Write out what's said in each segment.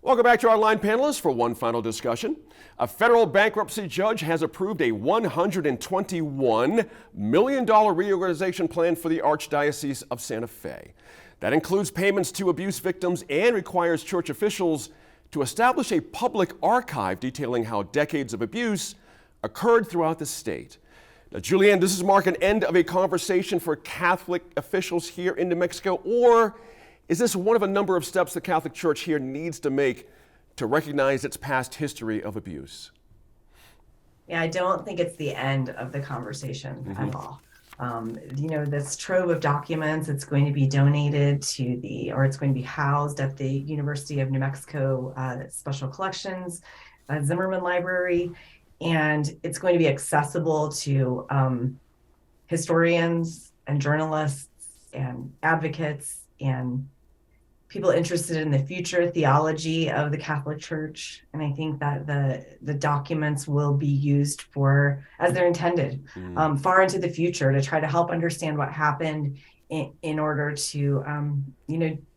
Welcome back to our line panelists for one final discussion. A federal bankruptcy judge has approved a $121 million reorganization plan for the Archdiocese of Santa Fe. That includes payments to abuse victims and requires church officials to establish a public archive detailing how decades of abuse occurred throughout the state. Now, Julianne, does this mark an end of a conversation for Catholic officials here in New Mexico, or is this one of a number of steps the Catholic Church here needs to make to recognize its past history of abuse? Yeah, I don't think it's the end of the conversation at all. This trove of documents, it's going to be donated to it's going to be housed at the University of New Mexico Special Collections, Zimmerman Library, and it's going to be accessible to historians and journalists and advocates and people interested in the future theology of the Catholic Church. And I think that the documents will be used as they're intended, far into the future, to try to help understand what happened in order to,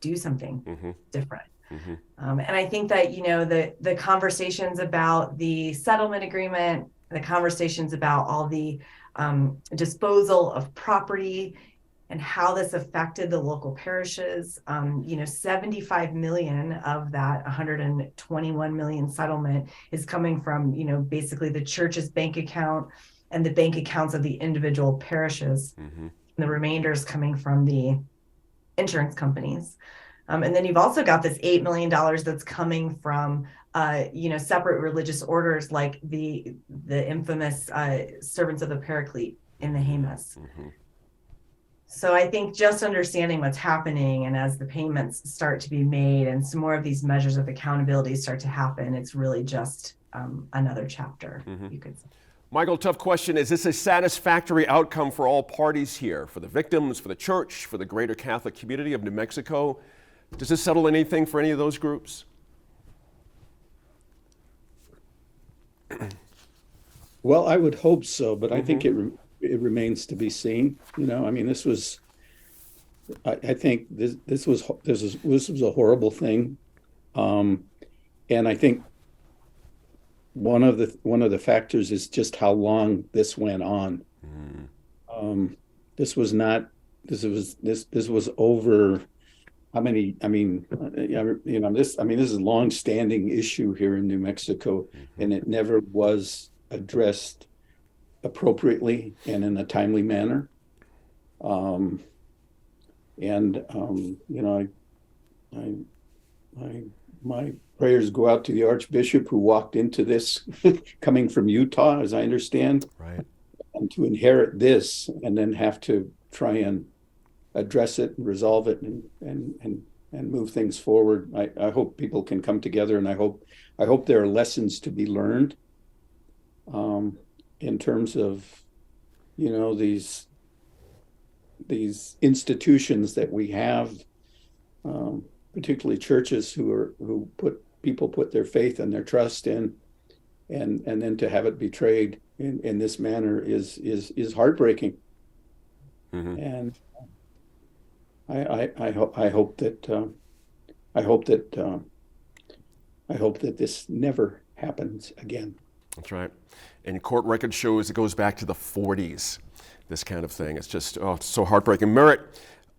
do something different. And I think that, the conversations about the settlement agreement, the conversations about all the disposal of property and how this affected the local parishes. 75 million of that 121 million settlement is coming from, basically the church's bank account and the bank accounts of the individual parishes. And the remainder is coming from the insurance companies. And then you've also got this $8 million that's coming from, separate religious orders like the infamous Servants of the Paraclete in the Jemez. So I think just understanding what's happening, and as the payments start to be made and some more of these measures of accountability start to happen, it's really just another chapter, you could say. Michael, tough question. Is this a satisfactory outcome for all parties here, for the victims, for the church, for the greater Catholic community of New Mexico? Does this settle anything for any of those groups? Well, I would hope so, but I think it remains to be seen. This was, I think this was a horrible thing, and I think one of the factors is just how long this went on. This was over. How many? This is a long-standing issue here in New Mexico, and it never was addressed appropriately and in a timely manner. My prayers go out to the Archbishop who walked into this coming from Utah, as I understand, right, and to inherit this and then have to try and address it and resolve it and move things forward. I hope people can come together, and I hope there are lessons to be learned in terms of, these institutions that we have, particularly churches who put their faith and their trust in, and then to have it betrayed in this manner is heartbreaking. And I hope that this never happens again. That's right. And court record shows it goes back to the 40s, this kind of thing. It's just it's so heartbreaking. Merritt,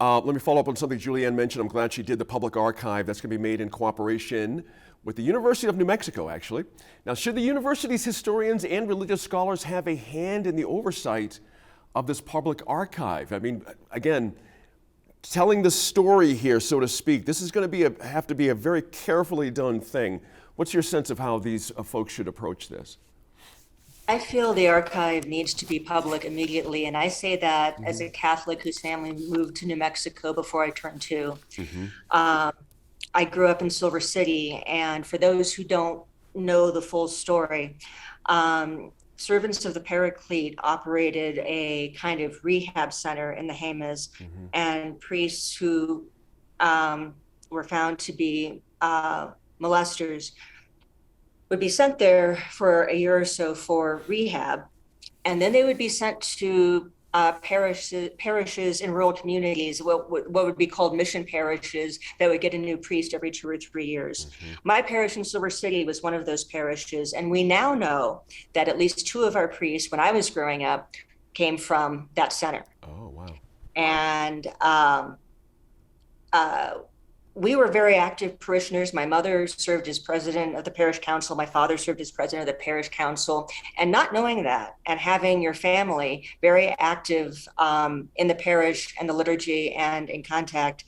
let me follow up on something Julianne mentioned. I'm glad she did. The public archive that's going to be made in cooperation with the University of New Mexico, actually. Now, should the university's historians and religious scholars have a hand in the oversight of this public archive? I mean, again, telling the story here, so to speak, this is going to have to be a very carefully done thing. What's your sense of how these folks should approach this? I feel the archive needs to be public immediately, and I say that as a Catholic whose family moved to New Mexico before I turned 2. I grew up in Silver City, and for those who don't know the full story, Servants of the Paraclete operated a kind of rehab center in the Jemez, and priests who were found to be molesters would be sent there for a year or so for rehab, and then they would be sent to parishes in rural communities, what would be called mission parishes, that would get a new priest every 2 or 3 years. My parish in Silver City was one of those parishes, and we now know that at least 2 of our priests, when I was growing up, came from that center. Oh, wow. And we were very active parishioners. My mother served as president of the parish council. My father served as president of the parish council. And not knowing that and having your family very active in the parish and the liturgy and in contact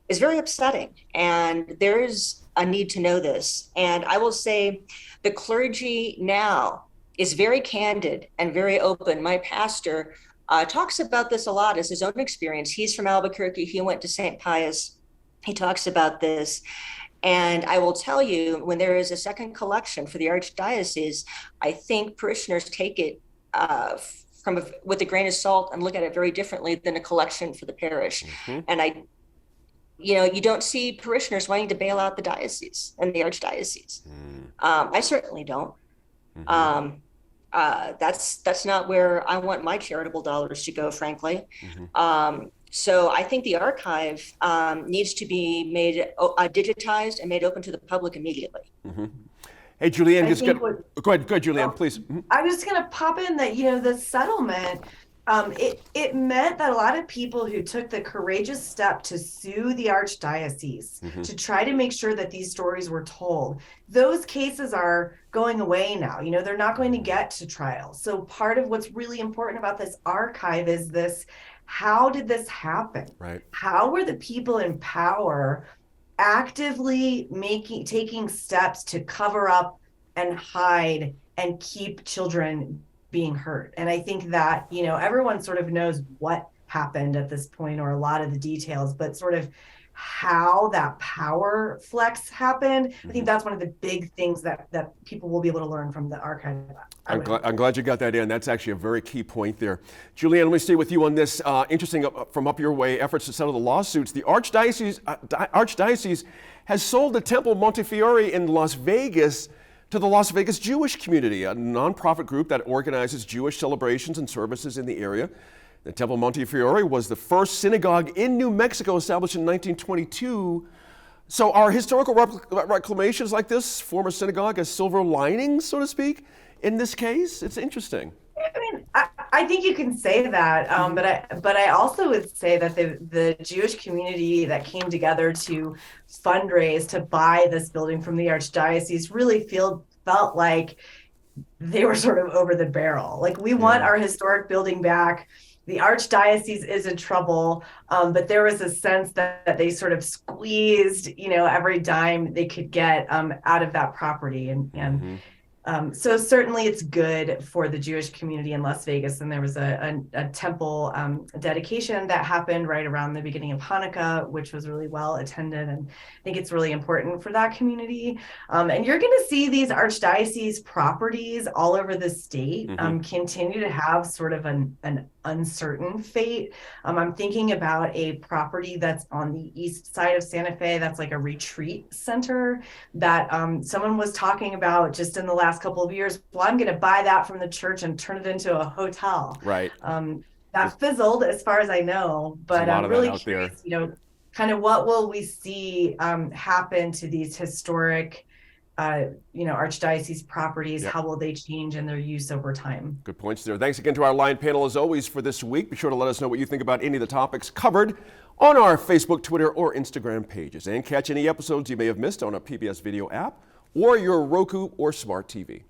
is very upsetting. And there is a need to know this. And I will say the clergy now is very candid and very open. My pastor talks about this a lot as his own experience. He's from Albuquerque. He went to St. Pius. He talks about this. And I will tell you, when there is a second collection for the Archdiocese, I think parishioners take it with a grain of salt and look at it very differently than a collection for the parish. And you don't see parishioners wanting to bail out the diocese and the Archdiocese. I certainly don't. That's not where I want my charitable dollars to go, frankly. So I think the archive needs to be made digitized and made open to the public immediately. Hey, Julianne, go ahead, Julianne, Oh, please. I was just going to pop in that, the settlement, it meant that a lot of people who took the courageous step to sue the Archdiocese to try to make sure that these stories were told, those cases are going away now. They're not going to get to trial. So part of what's really important about this archive is this: how did this happen? Right. How were the people in power actively taking steps to cover up and hide and keep children being hurt? And I think that, everyone sort of knows what happened at this point, or a lot of the details, but sort of how that power flex happened. I think that's one of the big things that people will be able to learn from the archive. I'm glad you got that in. That's actually a very key point there. Julianne, let me stay with you on this. Interesting from up your way, efforts to settle the lawsuits. The Archdiocese has sold the Temple Montefiore in Las Vegas to the Las Vegas Jewish community, a nonprofit group that organizes Jewish celebrations and services in the area. The Temple Montefiore was the first synagogue in New Mexico, established in 1922. So are historical reclamations like this former synagogue a silver lining, so to speak, in this case? It's interesting. I mean, I think you can say that, but I also would say that the Jewish community that came together to fundraise to buy this building from the Archdiocese really felt like they were sort of over the barrel. Like, we want our historic building back. The Archdiocese is in trouble, but there was a sense that they sort of squeezed, every dime they could get out of that property, and so certainly it's good for the Jewish community in Las Vegas. And there was a temple dedication that happened right around the beginning of Hanukkah, which was really well attended. And I think it's really important for that community. And you're going to see these Archdiocese properties all over the state continue to have sort of an uncertain fate. I'm thinking about a property that's on the east side of Santa Fe that's like a retreat center that someone was talking about just in the last couple of years. Well, I'm going to buy that from the church and turn it into a hotel. Right. That fizzled, as far as I know, but I'm really curious, kind of what will we see happen to these historic Archdiocese properties? How will they change in their use over time? Good points there. Thanks again to our line panel as always for this week. Be sure to let us know what you think about any of the topics covered on our Facebook, Twitter, or Instagram pages. And catch any episodes you may have missed on a PBS video app or your Roku or smart TV.